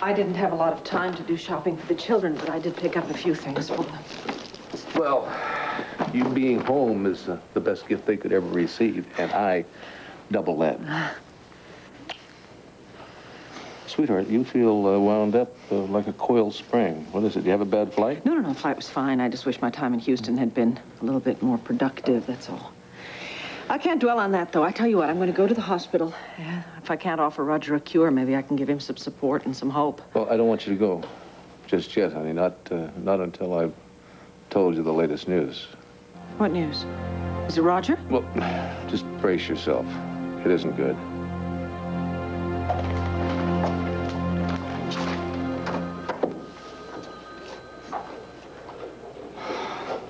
I didn't have a lot of time to do shopping for the children, but I did pick up a few things for them. Well, you being home is the best gift they could ever receive, and I double that. Sweetheart, you feel wound up like a coiled spring. What is it? Do you have a bad flight? No, the flight was fine. I just wish my time in Houston had been a little bit more productive, that's all. I can't dwell on that, though. I tell you what, I'm going to go to the hospital. Yeah, if I can't offer Roger a cure, maybe I can give him some support and some hope. Well, I don't want you to go just yet, honey. Not until I've told you the latest news. What news? Is it Roger? Well, just brace yourself. It isn't good.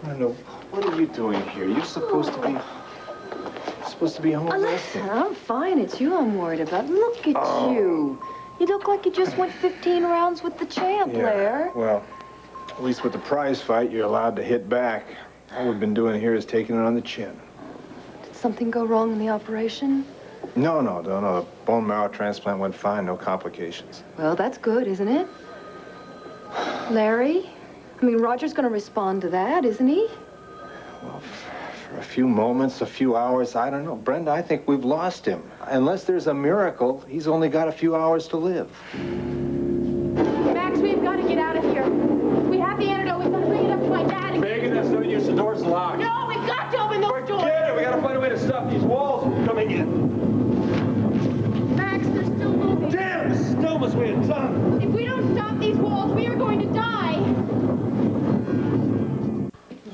Brenda, what are you doing here? You're supposed to be home resting. I'm fine. It's you I'm worried about. Look at you. You look like you just went 15 rounds with the champ, Blair. Well, at least with the prize fight, you're allowed to hit back. All we've been doing here is taking it on the chin. Did something go wrong in the operation? No. The bone marrow transplant went fine. No complications. Well, that's good, isn't it? Larry? I mean, Roger's going to respond to that, isn't he? Well, for a few moments, a few hours, I don't know. Brenda, I think we've lost him. Unless there's a miracle, he's only got a few hours to live. Max, we've got to get out of here. We have the antidote. We've got to bring it up to my dad. Megan, that's no use. The door's locked. No, we've got to open those doors. Forget it. We got to find a way to stop these walls from coming in. Max, they're still moving. Damn, the stillness we had done. If we don't stop these walls, we are going to die.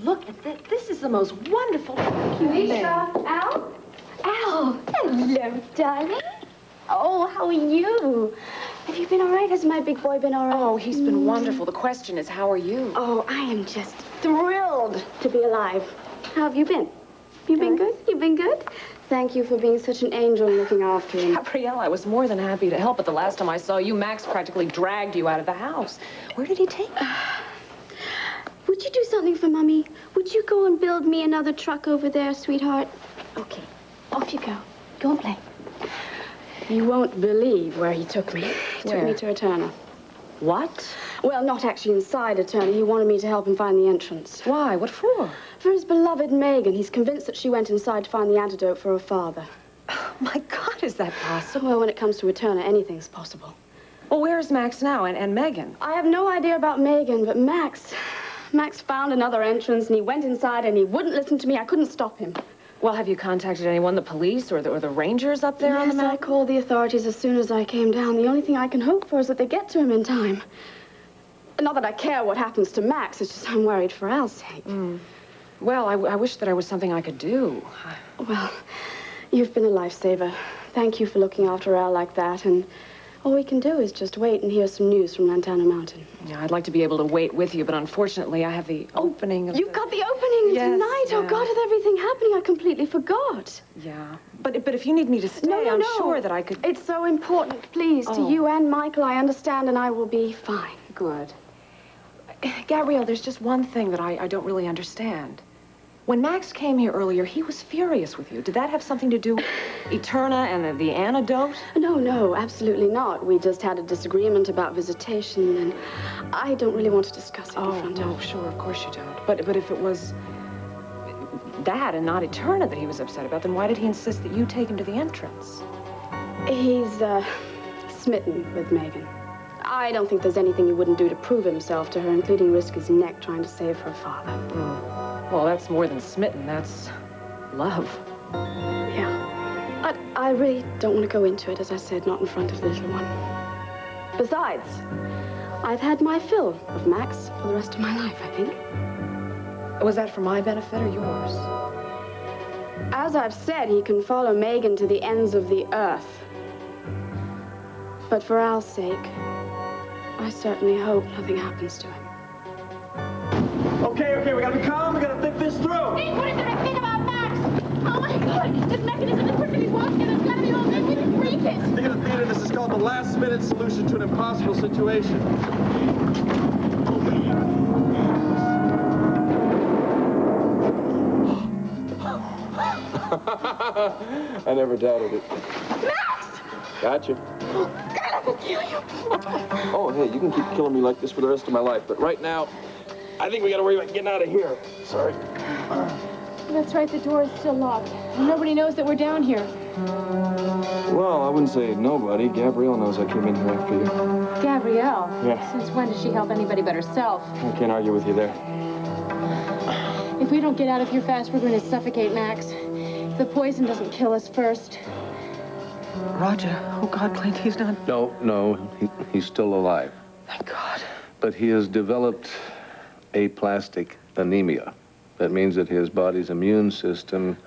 Look at this. This is the most wonderful Lisa, Al? Al, hello, darling. Oh, how are you? Have you been all right? Has my big boy been all right? Oh, he's been wonderful. The question is, how are you? Oh, I am just thrilled to be alive. How have you been? You been good? You been good? Thank you for being such an angel and looking after him. Gabrielle, I was more than happy to help, but the last time I saw you, Max practically dragged you out of the house. Where did he take you? Would you do something for Mommy? Would you go and build me another truck over there, sweetheart? Okay, off you go. Go and play. You won't believe where he took me. He took me to a Turner. What? Well, not actually inside a Turner. He wanted me to help him find the entrance. Why? What for? For his beloved Megan. He's convinced that she went inside to find the antidote for her father. Oh, my God, is that possible? Well, when it comes to a Turner, anything's possible. Well, where is Max now and Megan? I have no idea about Megan, but Max found another entrance, and he went inside, and he wouldn't listen to me. I couldn't stop him. Well, have you contacted anyone, the police or the rangers up there on the mountain? Yes, I called the authorities as soon as I came down. The only thing I can hope for is that they get to him in time. Not that I care what happens to Max, it's just I'm worried for Al's sake. Well, I wish that there was something I could do. Well, you've been a lifesaver. Thank you for looking after Al like that, and all we can do is just wait and hear some news from Lantana Mountain. Yeah, I'd like to be able to wait with you, but unfortunately, I have the opening of You've got the opening tonight? Yeah. Oh, God, with everything happening, I completely forgot. Yeah, but if you need me to stay, No. I'm sure that I could... It's so important, please, to you and Michael. I understand, and I will be fine. Good. Gabrielle, there's just one thing that I don't really understand. When Max came here earlier, he was furious with you. Did that have something to do with Eterna and the antidote? No, absolutely not. We just had a disagreement about visitation, and I don't really want to discuss it in front of... Oh, no, sure, of course you don't. But if it was that and not Eterna that he was upset about, then why did he insist that you take him to the entrance? He's, smitten with Megan. I don't think there's anything he wouldn't do to prove himself to her, including risk his neck trying to save her father. Well, that's more than smitten. That's love. Yeah. I really don't want to go into it, as I said, not in front of the little one. Besides, I've had my fill of Max for the rest of my life, I think. Was that for my benefit or yours? As I've said, he can follow Megan to the ends of the earth. But for Al's sake, I certainly hope nothing happens to him. Okay, we gotta be calm. We gotta think this through. Hey, what is it I think about Max? Oh, my God. This mechanism is working. He's walking, and there's got to be all this. We can break it. Think of the theater. This is called the last-minute solution to an impossible situation. I never doubted it. Max! Gotcha. Oh, God. will kill you. Oh, hey, you can keep killing me like this for the rest of my life, but right now, I think we gotta worry about getting out of here. Sorry. That's right, the door is still locked. Nobody knows that we're down here. Well, I wouldn't say nobody. Gabrielle knows I came in here after you. Gabrielle? Yeah. Since when does she help anybody but herself? I can't argue with you there. If we don't get out of here fast, we're going to suffocate Max. If the poison doesn't kill us first. Roger. Oh, God, Clint, he's not... No, he's still alive. Thank God. But he has developed aplastic anemia. That means that his body's immune system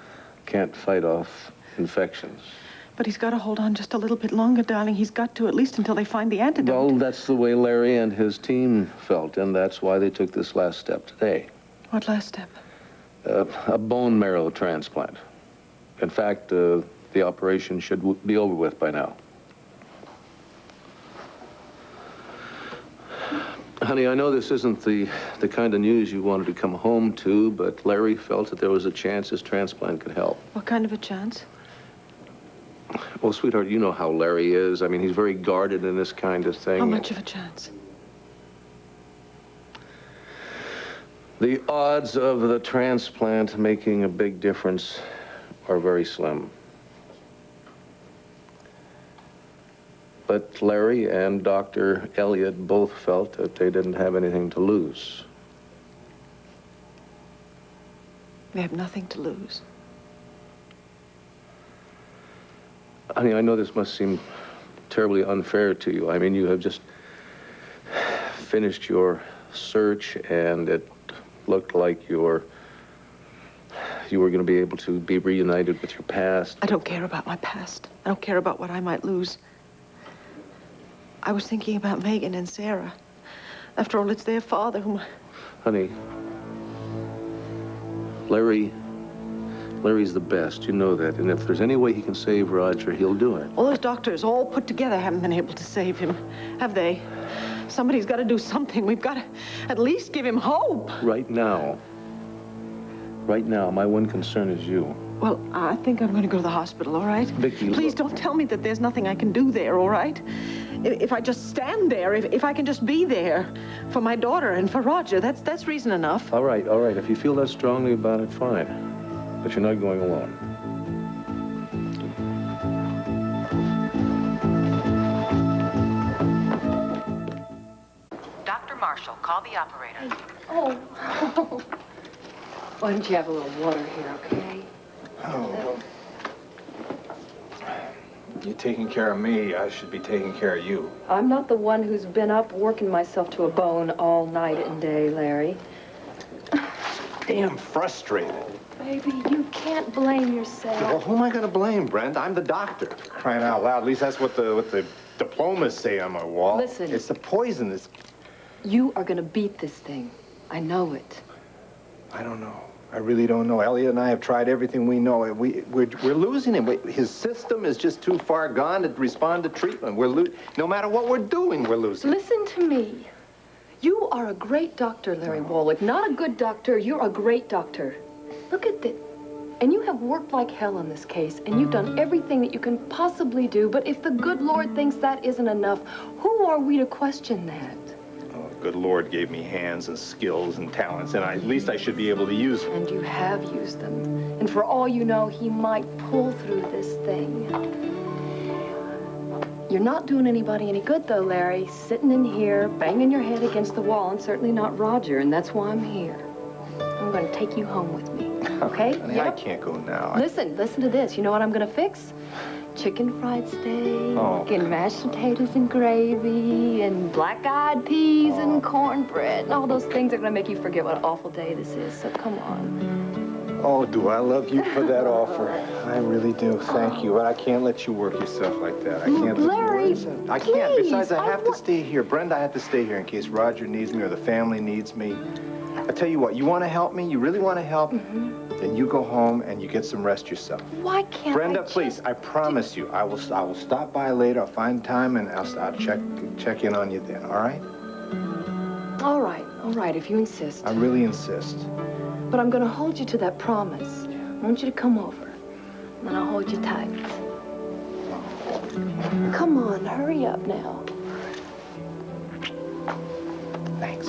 can't fight off infections. But he's got to hold on just a little bit longer, darling. He's got to, at least until they find the antidote. Well, that's the way Larry and his team felt, and that's why they took this last step today. What last step? A bone marrow transplant. In fact, the operation should be over with by now. Honey, I know this isn't the kind of news you wanted to come home to, but Larry felt that there was a chance his transplant could help. What kind of a chance? Well, sweetheart, you know how Larry is. I mean, he's very guarded in this kind of thing. How much of a chance? The odds of the transplant making a big difference are very slim. But Larry and Dr. Elliott both felt that they didn't have anything to lose. We have nothing to lose. Honey, I know this must seem terribly unfair to you. I mean, you have just finished your search, and it looked like you were going to be able to be reunited with your past. I don't care about my past. I don't care about what I might lose. I was thinking about Megan and Sarah. After all, it's their father whom... Honey, Larry's the best, you know that. And if there's any way he can save Roger, he'll do it. All those doctors all put together haven't been able to save him, have they? Somebody's got to do something. We've got to at least give him hope. Right now, my one concern is you. Well, I think I'm going to go to the hospital, all right? Vicki, please don't tell me that there's nothing I can do there, all right? If I just stand there, if I can just be there for my daughter and for Roger, that's reason enough. All right. If you feel that strongly about it, fine. But you're not going alone. Dr. Marshall, call the operator. Oh. Why don't you have a little water here, okay? Oh. You're taking care of me. I should be taking care of you. I'm not the one who's been up working myself to a bone all night and day, Larry. Damn frustrated. Baby, you can't blame yourself. Well, who am I going to blame, Brent? I'm the doctor. Crying out loud. At least that's what the diplomas say on my wall. Listen. It's the poison that's... You are going to beat this thing. I know it. I don't know. I really don't know. Elliot and I have tried everything we know. We're losing him. His system is just too far gone to respond to treatment. No matter what we're doing, we're losing. Listen to me. You are a great doctor, Larry Warwick. Not a good doctor. You're a great doctor. Look at this. And you have worked like hell on this case, and you've done everything that you can possibly do. But if the good Lord thinks that isn't enough, who are we to question that? Oh, the good Lord gave me hands and skills and talents, and at least I should be able to use them. And you have used them. And for all you know, he might pull through this thing. You're not doing anybody any good, though, Larry. Sitting in here, banging your head against the wall, and certainly not Roger, and that's why I'm here. I'm going to take you home with me, okay? Honey, I can't go now. Listen to this. You know what I'm going to fix? Chicken fried steak, Oh. and mashed potatoes and gravy, and black-eyed peas and cornbread, and all those things are going to make you forget what an awful day this is, so come on. Oh, do I love you for that offer. I really do. Thank you. But I can't let you work yourself like that. I can't. Larry, I can't. please, Besides, I have to stay here. Brenda, I have to stay here in case Roger needs me or the family needs me. I tell you what, you want to help me? You really want to help? Then you go home and you get some rest yourself. Why can't Brenda, I please, I promise you, I will stop by later. I'll find time and I'll check in on you then, all right? All right, if you insist. I really insist. But I'm going to hold you to that promise. I want you to come over, and then I'll hold you tight. Come on, hurry up now. Thanks.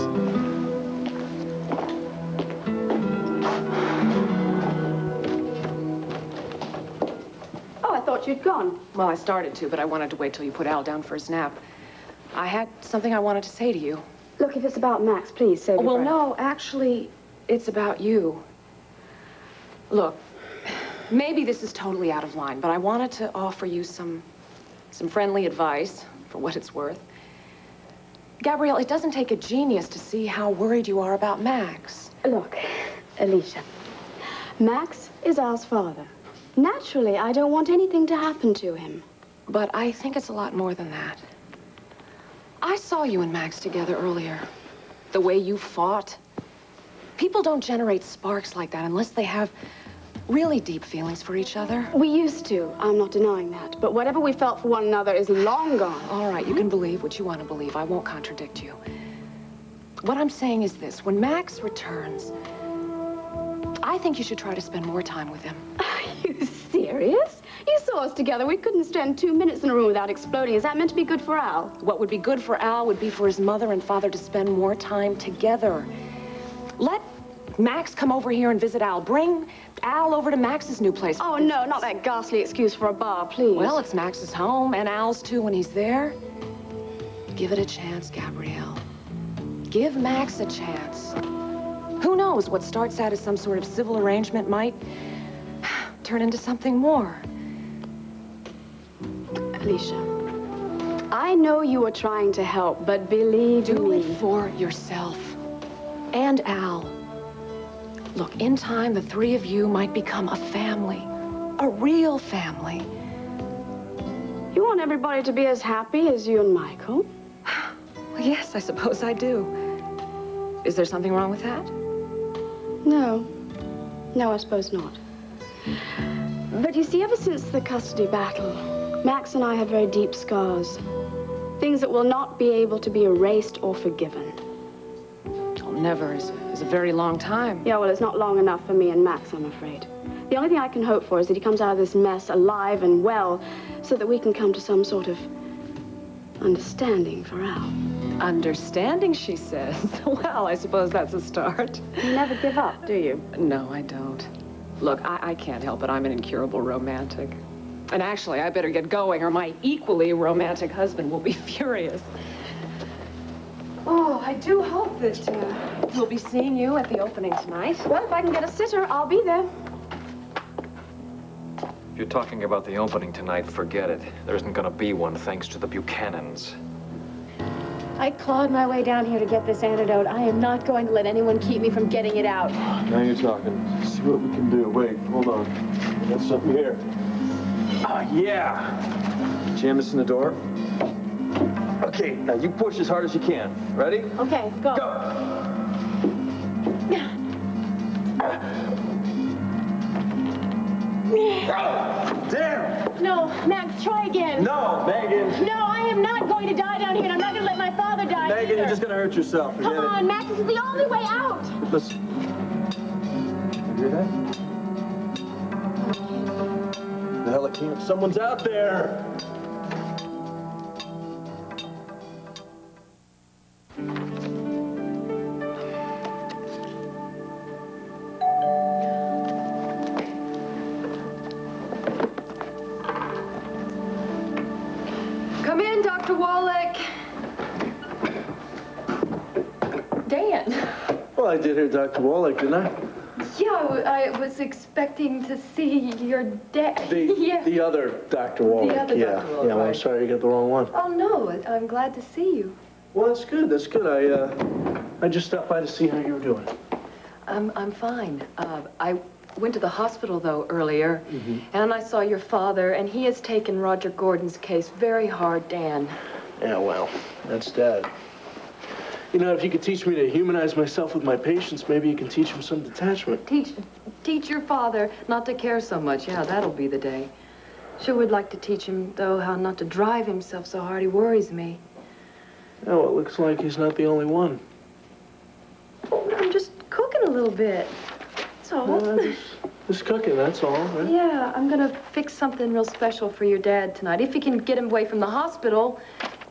Oh, I thought you'd gone. Well, I started to, but I wanted to wait till you put Al down for his nap. I had something I wanted to say to you. Look, if it's about Max, please save your Well, breath. no, actually, it's about you. Look, maybe this is totally out of line, but I wanted to offer you some friendly advice, for what it's worth. Gabrielle, it doesn't take a genius to see how worried you are about Max. Look, Alicia, Max is Al's father. Naturally, I don't want anything to happen to him. But I think it's a lot more than that. I saw you and Max together earlier. The way you fought. People don't generate sparks like that unless they have really deep feelings for each other. We used to. I'm not denying that. But whatever we felt for one another is long gone. All right, you can believe what you want to believe. I won't contradict you. What I'm saying is this. When Max returns, I think you should try to spend more time with him. Are you serious? You saw us together. We couldn't stand 2 minutes in a room without exploding. Is that meant to be good for Al? What would be good for Al would be for his mother and father to spend more time together. Let Max come over here and visit Al. Bring Al over to Max's new place. Oh, no, not that ghastly excuse for a bar, please. Well, it's Max's home, and Al's too when he's there. Give it a chance, Gabrielle. Give Max a chance. Who knows, what starts out as some sort of civil arrangement might turn into something more. Alicia, I know you were trying to help, but believe Do me. it for yourself. And Al. Look, in time, the three of you might become a family. A real family. You want everybody to be as happy as you and Michael? Well, yes, I suppose I do. Is there something wrong with that? No. No, I suppose not. But you see, ever since the custody battle, Max and I have very deep scars. Things that will not be able to be erased or forgiven. Well, never is a very long time. Yeah, well, it's not long enough for me and Max, I'm afraid. The only thing I can hope for is that he comes out of this mess alive and well, so that we can come to some sort of understanding for Al. Understanding, she says. Well, I suppose that's a start. You never give up, do you? No, I don't. Look, I can't help it. I'm an incurable romantic. And actually, I better get going, or my equally romantic husband will be furious. Oh, I do hope that we'll be seeing you at the opening tonight. Well, if I can get a sitter, I'll be there. If you're talking about the opening tonight, forget it. There isn't gonna be one thanks to the Buchanans. I clawed my way down here to get this antidote. I am not going to let anyone keep me from getting it out. Now you're talking. Let's see what we can do. Wait, hold on. I got something here. Ah, yeah. Jam this in the door. Okay, now you push as hard as you can. Ready? Okay, go. Go! Damn! No, Max, try again. No, Megan! No, I am not going to die down here, and I'm not going to let my father die Megan, either. you're just gonna hurt yourself. Forget Come on, Max, this is the only way out. it. Listen. You hear that? The hell, it can't. Someone's out there! Come in, Dr. Wallach. Dan. Well, I did hear Dr. Wallach, didn't I? Yeah, I was expecting to see your dad. The other Dr. Wallach. other yeah. Dr. Wallach, Yeah, well, I'm right. sorry you got the wrong one. Oh, no, I'm glad to see you. Well, that's good. That's good. I just stopped by to see how you were doing. I'm fine. I went to the hospital, though, earlier, and I saw your father, and he has taken Roger Gordon's case very hard, Dan. Yeah, well, that's Dad. You know, if you could teach me to humanize myself with my patients, maybe you can teach them some detachment. Teach your father not to care so much. Yeah, that'll be the day. Sure would like to teach him, though, how not to drive himself so hard. He worries me. Oh, it looks like he's not the only one. I'm just cooking a little bit. That's all. Just cooking, that's all, right? Yeah, I'm gonna fix something real special for your dad tonight. If you can get him away from the hospital,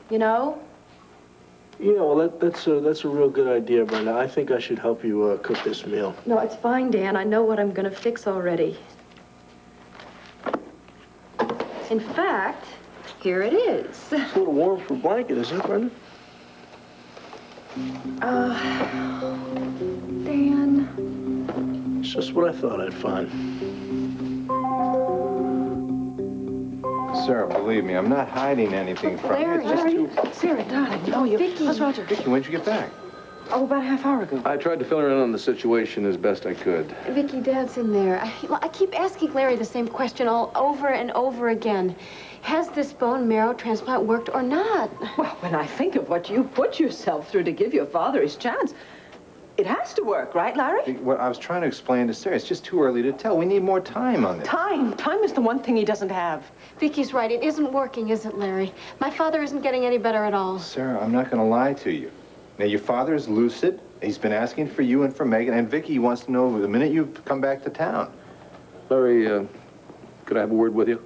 you know? Yeah, well, that's a real good idea, Brenda. I think I should help you cook this meal. No, it's fine, Dan. I know what I'm gonna fix already. In fact, here it is. It's a little warm for a blanket, isn't it, Brenda? Dan. It's just what I thought I'd find. Sarah, believe me, I'm not hiding anything from you. It's just too... Sarah, darling, no, you... Vicky. How's Roger? Vicky, when'd you get back? Oh, about a half hour ago. I tried to fill her in on the situation as best I could. Vicky, Dad's in there. I keep asking Larry the same question all over and over again. Has this bone marrow transplant worked or not? Well, when I think of what you put yourself through to give your father his chance, it has to work, right, Larry? What I was trying to explain to Sarah, it's just too early to tell. We need more time on this. Time is the one thing he doesn't have. Vicky's right. It isn't working, is it, Larry? My father isn't getting any better at all. Sarah, I'm not going to lie to you. Now, your father is lucid. He's been asking for you and for Megan, and Vicky wants to know the minute you come back to town. Larry, could I have a word with you?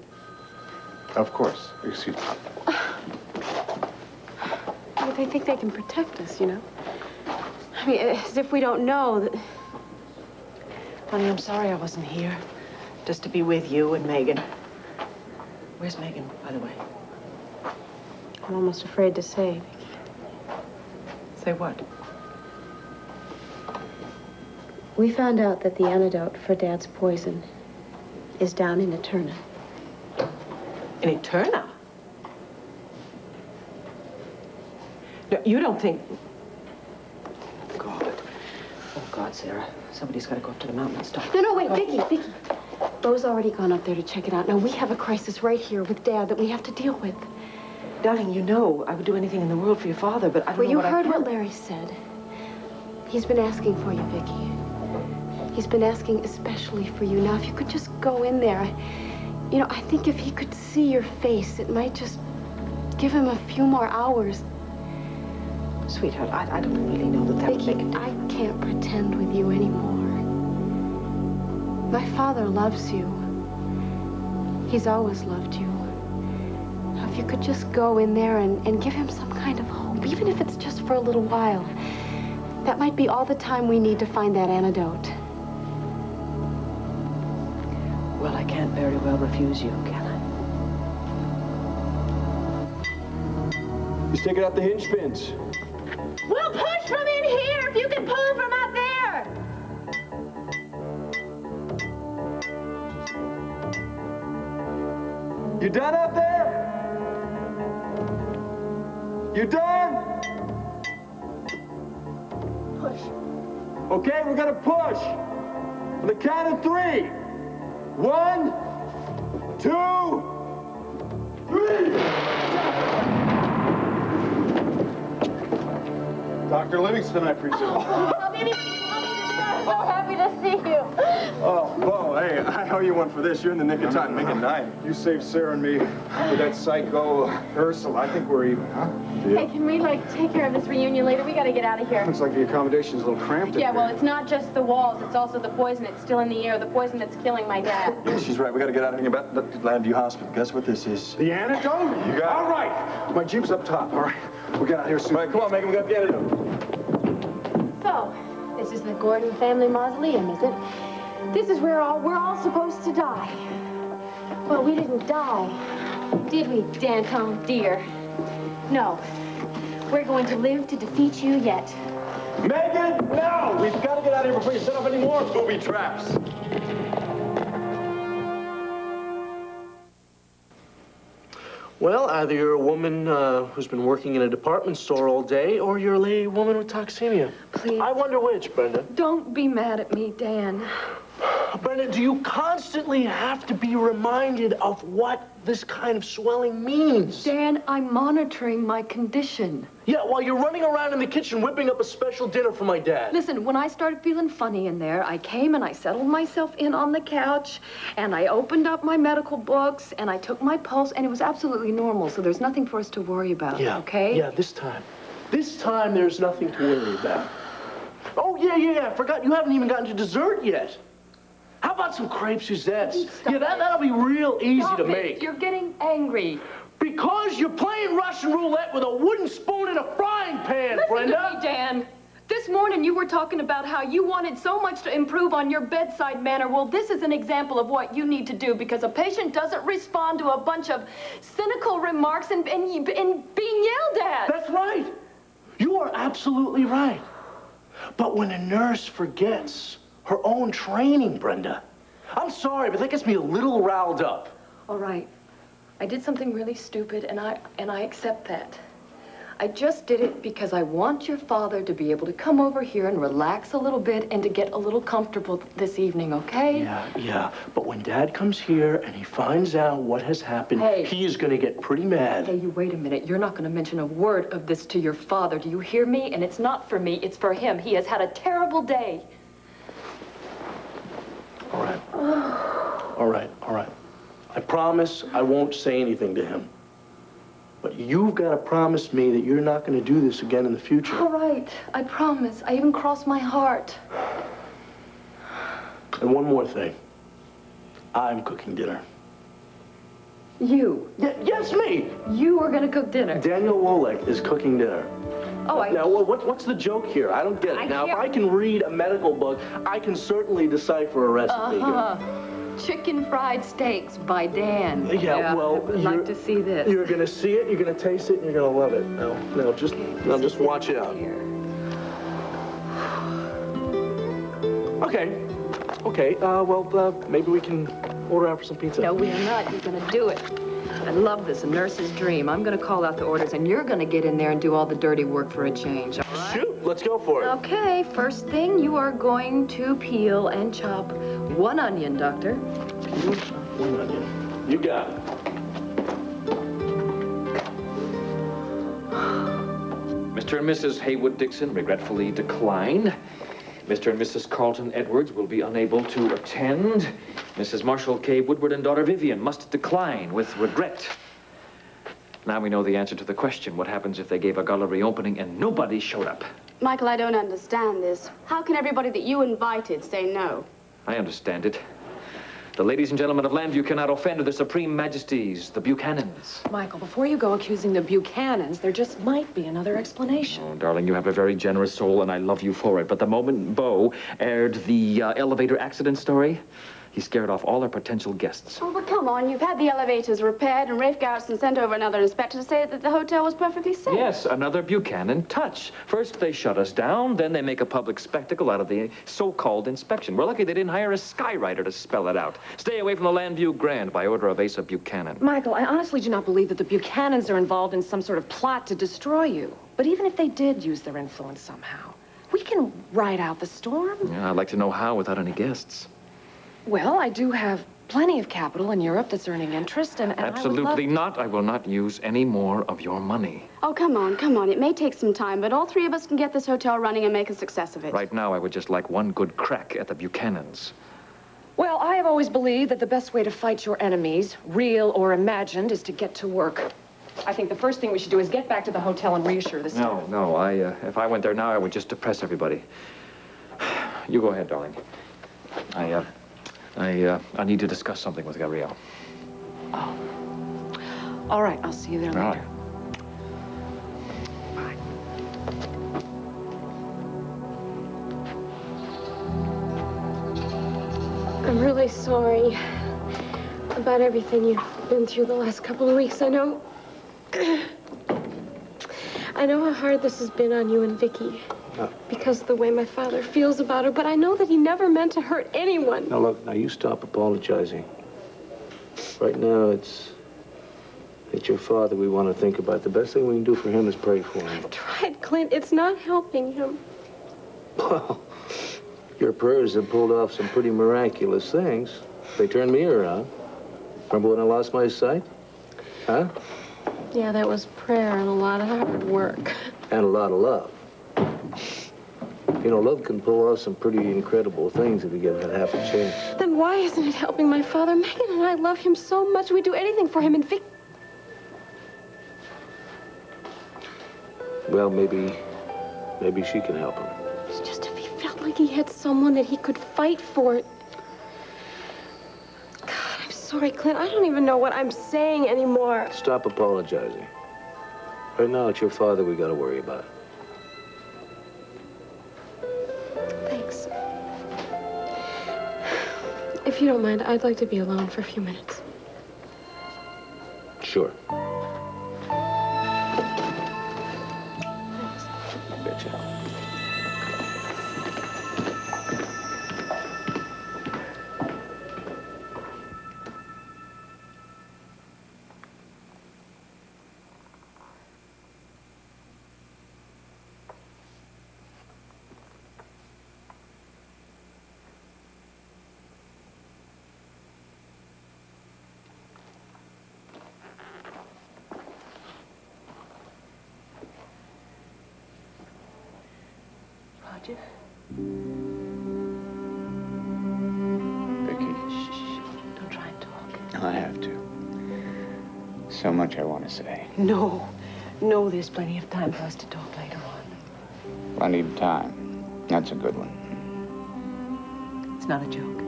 Of course. Excuse me. Well, they think they can protect us, you know? I mean, as if we don't know that... Honey, I'm sorry I wasn't here. Just to be with you and Megan. Where's Megan, by the way? I'm almost afraid to say, Vicky. Say what? We found out that the antidote for Dad's poison is down in Eterna. In Eterna? No, you don't think... God. Oh, God, Sarah. Somebody's got to go up to the mountain and stop. No, wait, Vicky. Bo's already gone up there to check it out. Now, we have a crisis right here with Dad that we have to deal with. Darling, you know I would do anything in the world for your father, but I don't know what I Well, you can. heard what Larry said. He's been asking for you, Vicky. He's been asking especially for you. Now, if you could just go in there, you know, I think if he could see your face, it might just give him a few more hours. Sweetheart, I don't really know that would Vicky, make a I can't pretend with you anymore. My father loves you. He's always loved you. Now, if you could just go in there and give him some kind of hope, even if it's just for a little while, that might be all the time we need to find that antidote. Well, I can't very well refuse you, can I? He's taking out the hinge pins. We'll push from in here if you can pull from out there. You done up there? You done? Push. Okay, we're gonna push. On the count of 3. 1, 2, 3. Dr. Livingston, I presume. So happy to see you. Oh, Bo, hey, I owe you one for this. You're in the nick of time. Make it 9. You saved Sarah and me with that psycho Ursula. I think we're even, huh? Hey, can we, take care of this reunion later? We gotta get out of here. Looks like the accommodation's a little cramped in Yeah, here. well, it's not just the walls. It's also the poison. It's still in the air. The poison that's killing my dad. Yeah, she's right. We gotta get out of here about the Landview Hospital. Guess what this is? The antidote? You got it. All right. My Jeep's up top, all right? We'll get out of here soon. All right, come on, Megan. We got the antidote. So, this is the Gordon family mausoleum, is it? This is where we're all supposed to die. Well, we didn't die, did we, Danton, dear? No. We're going to live to defeat you yet. Megan, no! We've got to get out of here before you set up any more booby traps. Well, either you're a woman who's been working in a department store all day, or you're a woman with toxemia. Please. I wonder which, Brenda. Don't be mad at me, Dan. Brenda, do you constantly have to be reminded of what this kind of swelling means? Dan, I'm monitoring my condition. Yeah, while you're running around in the kitchen whipping up a special dinner for my dad. Listen, when I started feeling funny in there, I came and I settled myself in on the couch, and I opened up my medical books, and I took my pulse, and it was absolutely normal, so there's nothing for us to worry about, okay? Yeah, this time there's nothing to worry about. Oh, yeah, I forgot you haven't even gotten to dessert yet. How about some crepe Suzettes? Yeah, that'll be real easy to make. You're getting angry. Because you're playing Russian roulette with a wooden spoon and a frying pan, Brenda. Listen to me, Dan. This morning you were talking about how you wanted so much to improve on your bedside manner. Well, this is an example of what you need to do because a patient doesn't respond to a bunch of cynical remarks and being yelled at. That's right. You are absolutely right. But when a nurse forgets her own training, Brenda, I'm sorry, but that gets me a little riled up. All right. I did something really stupid, and I accept that. I just did it because I want your father to be able to come over here and relax a little bit and to get a little comfortable this evening, okay? Yeah. But when Dad comes here and he finds out what has happened, he is going to get pretty mad. Hey, you wait a minute. You're not going to mention a word of this to your father. Do you hear me? And it's not for me. It's for him. He has had a terrible day. All right. I promise I won't say anything to him. But you've got to promise me that you're not going to do this again in the future. All right. I promise. I even crossed my heart. And one more thing. I'm cooking dinner. You? Yes, me! You are going to cook dinner. Daniel Wolek is cooking dinner. Oh, Now, what's the joke here? I don't get it. Now, if I can read a medical book, I can certainly decipher a recipe. Chicken fried steaks by Dan. Yeah, well, I'd like to see this. You're gonna see it, you're gonna taste it, and you're gonna love it. Now, just watch out. Okay. Well, maybe we can order out for some pizza. No, we are not. You're gonna do it. I love this, a nurse's dream. I'm gonna call out the orders, and you're gonna get in there and do all the dirty work for a change, all right? Shoot, let's go for it. Okay, first thing, you are going to peel and chop 1 onion, Doctor. 1 onion. You got it. Mr. and Mrs. Haywood Dixon regretfully decline. Mr. and Mrs. Carlton Edwards will be unable to attend. Mrs. Marshall K. Woodward and daughter Vivian must decline with regret. Now we know the answer to the question, what happens if they gave a gallery opening and nobody showed up? Michael, I don't understand this. How can everybody that you invited say no? I understand it. The ladies and gentlemen of Landview cannot offend their supreme majesties, the Buchanans. Michael, before you go accusing the Buchanans, there just might be another explanation. Oh, darling, you have a very generous soul, and I love you for it. But the moment Beau aired the elevator accident story, he scared off all our potential guests. Oh, but come on. You've had the elevators repaired, and Rafe Garrison sent over another inspector to say that the hotel was perfectly safe. Yes, another Buchanan touch. First they shut us down, then they make a public spectacle out of the so-called inspection. We're lucky they didn't hire a skywriter to spell it out. Stay away from the Landview Grand by order of Asa Buchanan. Michael, I honestly do not believe that the Buchanans are involved in some sort of plot to destroy you. But even if they did use their influence somehow, we can ride out the storm. Yeah, I'd like to know how without any guests. Well, I do have plenty of capital in Europe that's earning interest, and Absolutely not. I will not use any more of your money. Oh, come on. It may take some time, but all 3 of us can get this hotel running and make a success of it. Right now, I would just like one good crack at the Buchanans. Well, I have always believed that the best way to fight your enemies, real or imagined, is to get to work. I think the first thing we should do is get back to the hotel and reassure the staff. No, if I went there now, I would just depress everybody. You go ahead, darling. I need to discuss something with Gabrielle. Oh. All right, I'll see you there later. Bye. I'm really sorry about everything you've been through the last couple of weeks. I know how hard this has been on you and Vicky. Because of the way my father feels about her, but I know that he never meant to hurt anyone. Now, look, you stop apologizing. Right now, it's your father we want to think about. The best thing we can do for him is pray for him. I've tried, Clint. It's not helping him. Well, your prayers have pulled off some pretty miraculous things. They turned me around. Remember when I lost my sight? Huh? Yeah, that was prayer and a lot of hard work. And a lot of love. You know, love can pull off some pretty incredible things if you give it half a chance. Then why isn't it helping my father? Megan and I love him so much. We'd do anything for him, and Vic... Well, maybe she can help him. It's just if he felt like he had someone that he could fight for. sorry, Clint. I don't even know what I'm saying anymore. Stop apologizing. Right now, it's your father we gotta worry about. Thanks. If you don't mind, I'd like to be alone for a few minutes. Sure. Thanks. Betcha. Roger? Vicky, Shh. Don't try and talk. I have to. So much I want to say. No. No, there's plenty of time for us to talk later on. Plenty of time. That's a good one. It's not a joke.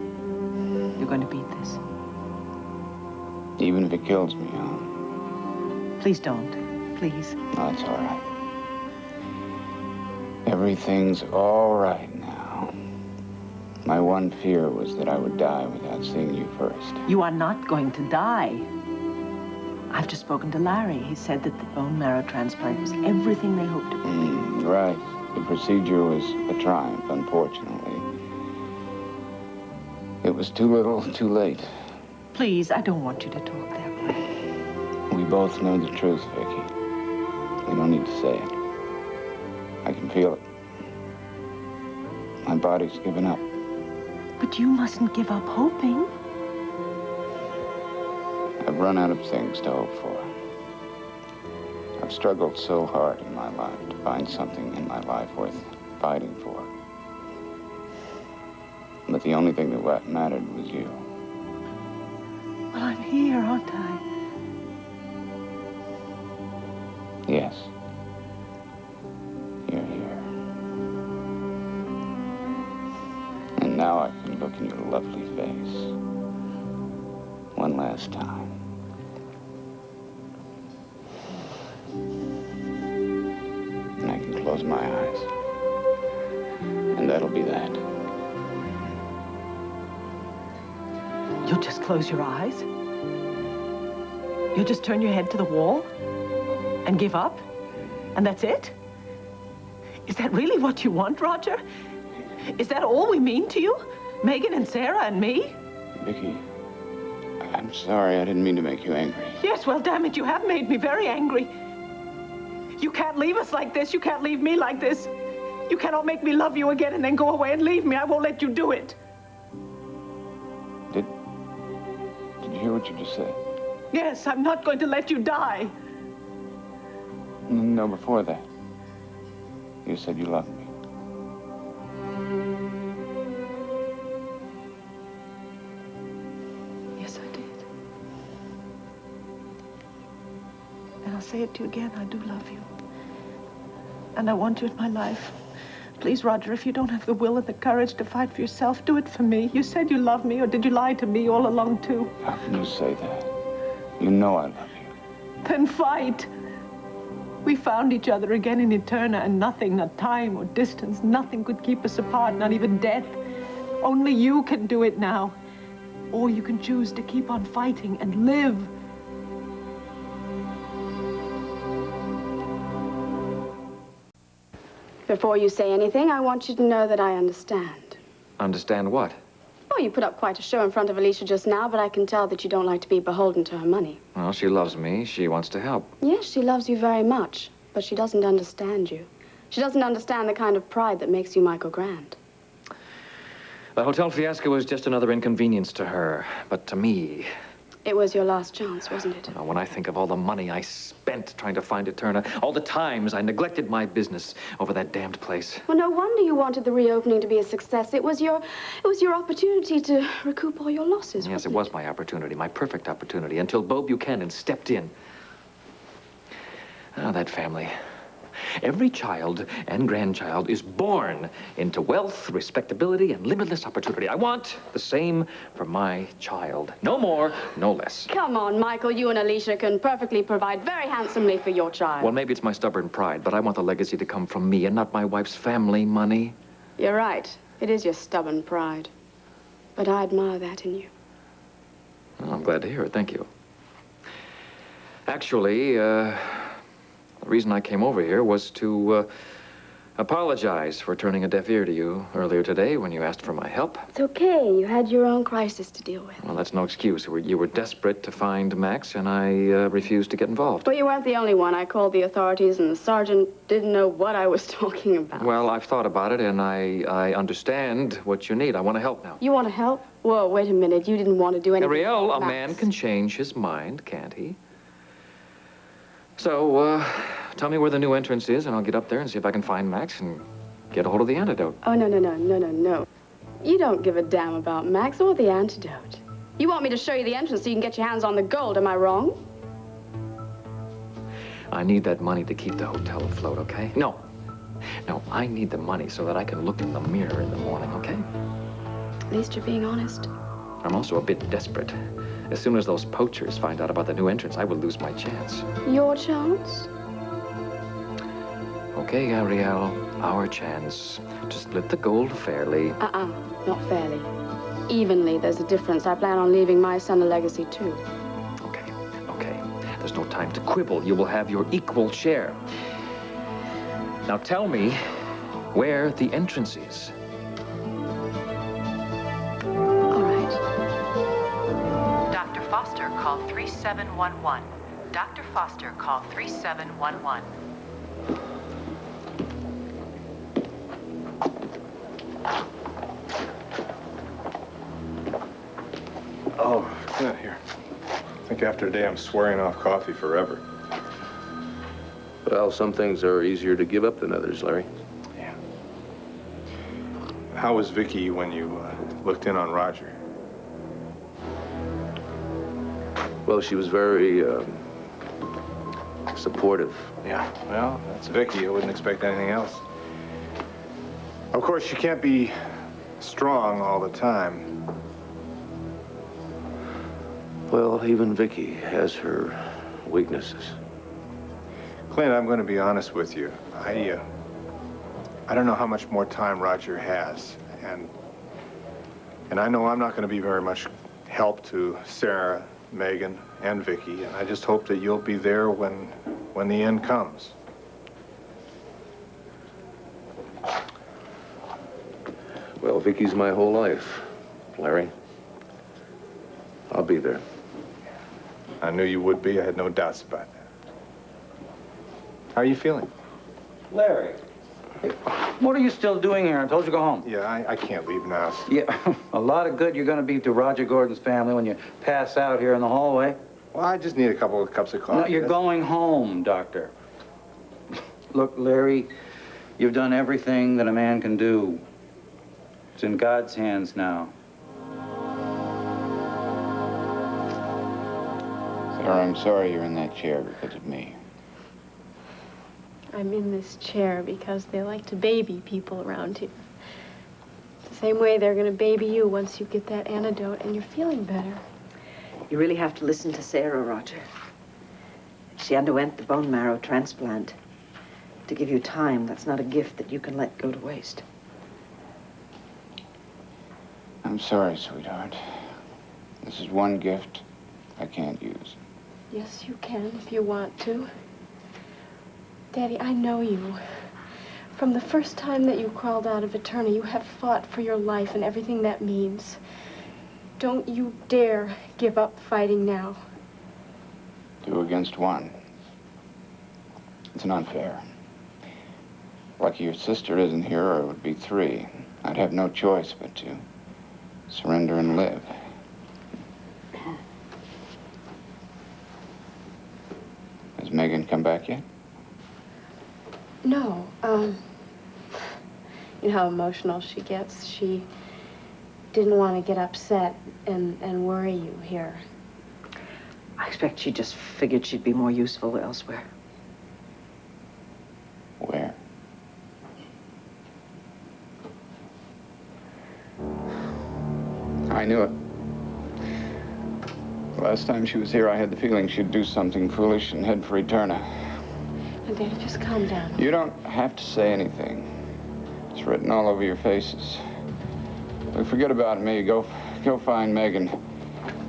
You're going to beat this. Even if it kills me, huh? Please don't. Please. No, it's all right. Everything's all right now. My one fear was that I would die without seeing you first. You are not going to die. I've just spoken to Larry. He said that the bone marrow transplant was everything they hoped it would be. Right. The procedure was a triumph, unfortunately. It was too little, too late. Please, I don't want you to talk that way. We both know the truth, Vicky. We don't need to say it. I can feel it. My body's given up. But you mustn't give up hoping. I've run out of things to hope for. I've struggled so hard in my life to find something in my life worth fighting for. But the only thing that mattered was you. Well, I'm here, aren't I? Yes. You're here. And now I can look in your lovely face. One last time. And I can close my eyes. And that'll be that. You'll just close your eyes? You'll just turn your head to the wall? And give up? And that's it? Is that really what you want, Roger? Is that all we mean to you? Megan and Sarah and me? Vicky, I'm sorry. I didn't mean to make you angry. Yes, well, damn it, you have made me very angry. You can't leave us like this. You can't leave me like this. You cannot make me love you again and then go away and leave me. I won't let you do it. Did you hear what you just said? Yes, I'm not going to let you die. No, before that. You said you loved me. Yes, I did. And I'll say it to you again, I do love you. And I want you in my life. Please, Roger, if you don't have the will and the courage to fight for yourself, do it for me. You said you love me, or did you lie to me all along, too? How can you say that? You know I love you. Then fight. We found each other again in Eterna, and nothing, not time or distance, nothing could keep us apart, not even death. Only you can do it now. Or you can choose to keep on fighting and live. Before you say anything, I want you to know that I understand. Understand what? Oh, you put up quite a show in front of Alicia just now, but I can tell that you don't like to be beholden to her money. Well, she loves me. She wants to help. Yes, she loves you very much, but she doesn't understand you. She doesn't understand the kind of pride that makes you Michael Grant. The hotel fiasco was just another inconvenience to her, but to me... It was your last chance, wasn't it? When I think of all the money I spent trying to find Eterna, all the times I neglected my business over that damned place. Well, no wonder you wanted the reopening to be a success. It was your opportunity to recoup all your losses. Yes, it was my opportunity, my perfect opportunity, until Bo Buchanan stepped in. Ah, that family. Every child and grandchild is born into wealth, respectability, and limitless opportunity. I want the same for my child. No more, no less. Come on, Michael. You and Alicia can perfectly provide very handsomely for your child. Well, maybe it's my stubborn pride, but I want the legacy to come from me and not my wife's family money. You're right. It is your stubborn pride. But I admire that in you. Well, I'm glad to hear it. Thank you. Actually, the reason I came over here was to apologize for turning a deaf ear to you earlier today when you asked for my help. It's okay. You had your own crisis to deal with. Well, that's no excuse. You were desperate to find Max, and I refused to get involved. But you weren't the only one. I called the authorities, and the sergeant didn't know what I was talking about. Well, I've thought about it, and I understand what you need. I want to help now. You want to help? Whoa, wait a minute. You didn't want to do anything. Ariel, a Max. man can change his mind, can't he? So, tell me where the new entrance is, and I'll get up there and see if I can find Max and get a hold of the antidote. Oh, no. You don't give a damn about Max or the antidote. You want me to show you the entrance so you can get your hands on the gold, am I wrong? I need that money to keep the hotel afloat, okay? No, I need the money so that I can look in the mirror in the morning, okay? At least you're being honest. I'm also a bit desperate. As soon as those poachers find out about the new entrance, I will lose my chance. Your chance? Okay, Ariel, our chance to split the gold fairly. Not fairly. Evenly, there's a difference. I plan on leaving my son a legacy, too. Okay. There's no time to quibble. You will have your equal share. Now tell me where the entrance is. All right. Dr. Foster, call 3711. Dr. Foster, call 3711. Oh, yeah, here. I think after a day I'm swearing off coffee forever. Well, some things are easier to give up than others, Larry. Yeah. How was Vicky when you looked in on Roger? Well, she was very supportive. Yeah, well, that's Vicky. I wouldn't expect anything else. Of course, she can't be strong all the time. Well, even Vicky has her weaknesses. Clint, I'm going to be honest with you. I don't know how much more time Roger has, and I know I'm not going to be very much help to Sarah, Megan, and Vicky, and I just hope that you'll be there when the end comes. Well, Vicky's my whole life, Larry. I'll be there. I knew you would be. I had no doubts about that. How are you feeling? Larry, what are you still doing here? I told you to go home. Yeah, I can't leave now. Yeah, a lot of good you're going to be to Roger Gordon's family when you pass out here in the hallway. Well, I just need a couple of cups of coffee. No, you're going home, Doctor. Look, Larry, you've done everything that a man can do. It's in God's hands now. Sarah, I'm sorry you're in that chair because of me. I'm in this chair because they like to baby people around here. The same way they're going to baby you once you get that antidote and you're feeling better. You really have to listen to Sarah, Roger. She underwent the bone marrow transplant. To give you time, that's not a gift that you can let go to waste. I'm sorry, sweetheart. This is one gift I can't use. Yes, you can if you want to. Daddy, I know you. From the first time that you crawled out of Eterna, you have fought for your life and everything that means. Don't you dare give up fighting now. 2 against 1. It's not fair. Lucky your sister isn't here, or it would be 3. I'd have no choice but to surrender and live. Has Megan come back yet? No, you know how emotional she gets. She didn't want to get upset and worry you here. I expect she just figured she'd be more useful elsewhere. I knew it. The last time she was here, I had the feeling she'd do something foolish and head for Eterna. Now, Daddy, just calm down. You don't have to say anything. It's written all over your faces. Look, forget about me. Go find Megan.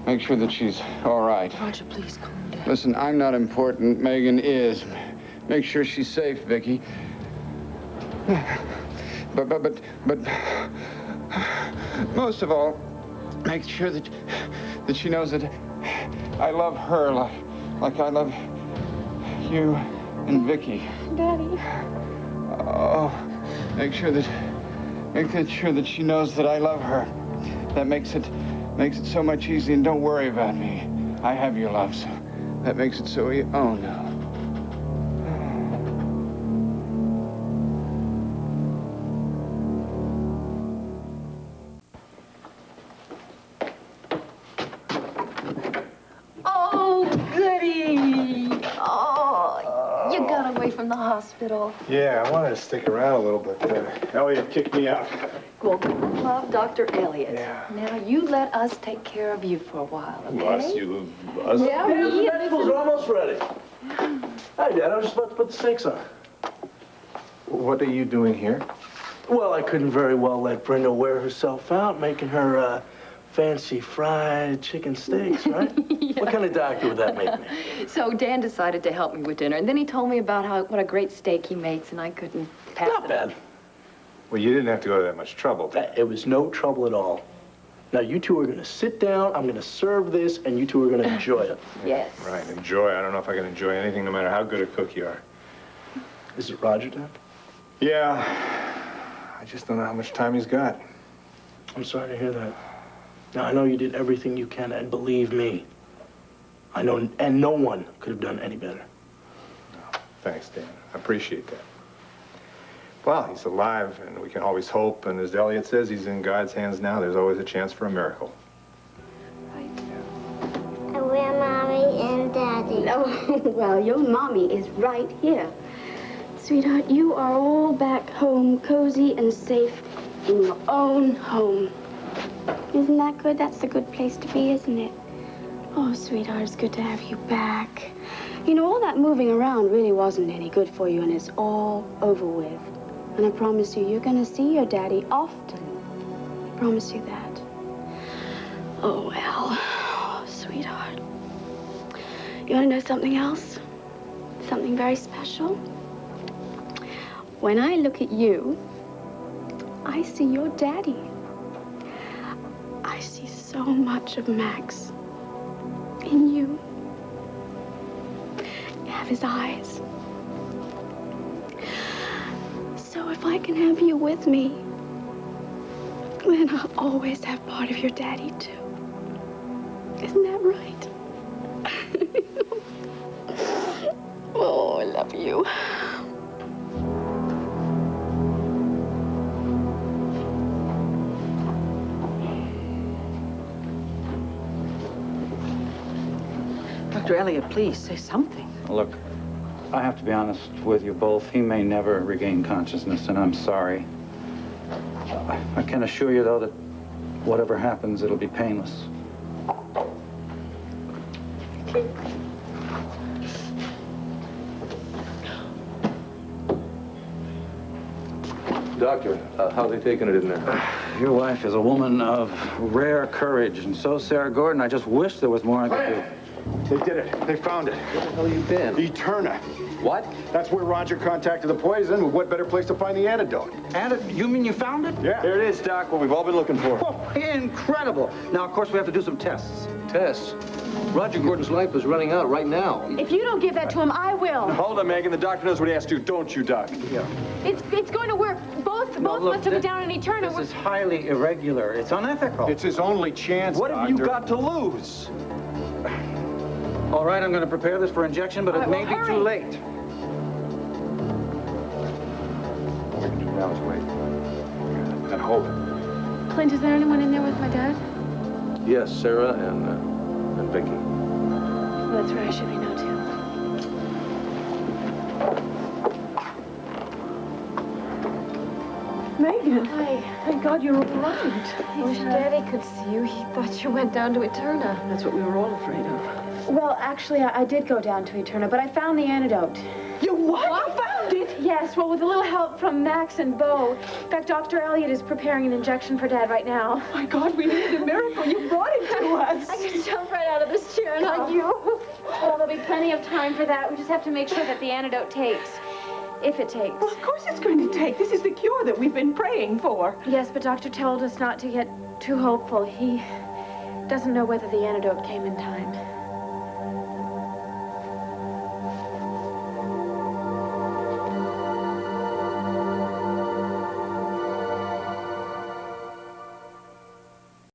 Make sure that she's all right. Roger, please calm down. Listen, I'm not important. Megan is. Make sure she's safe, Vicky. But most of all, make sure that she knows that I love her like I love you and Vicky. Daddy. Oh, make sure that she knows that I love her. That makes it so much easier. And don't worry about me. I have your love, so that makes it so easy. Oh no. Oh, goody. Oh, you got away from the hospital. Yeah, I wanted to stick around a little bit. Elliot kicked me out. Well, good love, Dr. Elliot. Yeah. Now, you let us take care of you for a while, okay? Us? Yeah, Hey, the we- vegetables are almost ready. Hi, Dad. I was just about to put the steaks on. What are you doing here? Well, I couldn't very well let Brenda wear herself out making her fancy fried chicken steaks, right? What kind of doctor would that make me? So Dan decided to help me with dinner, and then he told me about what a great steak he makes, and I couldn't pass Not it bad. up. Well, you didn't have to go to that much trouble. It was no trouble at all. Now, you two are going to sit down, I'm going to serve this, and you two are going to enjoy it. Yes. Right, enjoy. I don't know if I can enjoy anything, no matter how good a cook you are. Is it Roger, Dad? Yeah. I just don't know how much time he's got. I'm sorry to hear that. Now, I know you did everything you can, and believe me, I know, and no one could have done any better. Thanks, Dan. I appreciate that. Well, he's alive, and we can always hope. And as Elliot says, he's in God's hands now. There's always a chance for a miracle. And we're Mommy and Daddy. Oh, well, your mommy is right here. Sweetheart, you are all back home, cozy and safe in your own home. Isn't that good? That's a good place to be, isn't it? Oh, sweetheart, it's good to have you back. You know, all that moving around really wasn't any good for you, and it's all over with. And I promise you, you're gonna see your daddy often. I promise you that. Oh, well, oh, sweetheart. You wanna know something else? Something very special? When I look at you, I see your daddy. I see so much of Max in you. You have his eyes. So if I can have you with me, then I'll always have part of your daddy, too. Isn't that right? Oh, I love you. Dr. Elliot, please, say something. Look, I have to be honest with you both. He may never regain consciousness, and I'm sorry. I can assure you, though, that whatever happens, it'll be painless. Doctor, how's he taking it in there? Your wife is a woman of rare courage, and so Sarah Gordon. I just wish there was more I could do. They did it. They found it. Where the hell you been? Eterna. What? That's where Roger contacted the poison. What better place to find the antidote? You mean you found it? Yeah. There it is, Doc, what we've all been looking for. Oh, incredible. Now, of course, we have to do some tests. Tests? Roger Gordon's life is running out right now. If you don't give that to him, I will. Hold on, Megan. The doctor knows what he has to do, don't you, Doc? Yeah. It's going to work. Both look, must have been down in Eterna. This is highly irregular. It's unethical. It's his only chance, What have you Doctor. got to lose? All right, I'm going to prepare this for injection, but it may be too late. All we can do now is wait. And hope. Clint, is there anyone in there with my dad? Yes, Sarah and Vicky. Well, that's where I should be now, too. Megan. Hi. Thank God you're all right. I wish Daddy could see you. He thought you went down to Eterna. That's what we were all afraid of. Well, actually, I did go down to Eterna, but I found the antidote. You what? You found it? Yes, well, with a little help from Max and Bo. In fact, Dr. Elliott is preparing an injection for Dad right now. Oh, my God, we need a miracle. You brought it to us. I can jump right out of this chair now. Thank you. Well, there'll be plenty of time for that. We just have to make sure that the antidote takes. If it takes. Well, of course it's going to take. This is the cure that we've been praying for. Yes, but Doctor told us not to get too hopeful. He doesn't know whether the antidote came in time.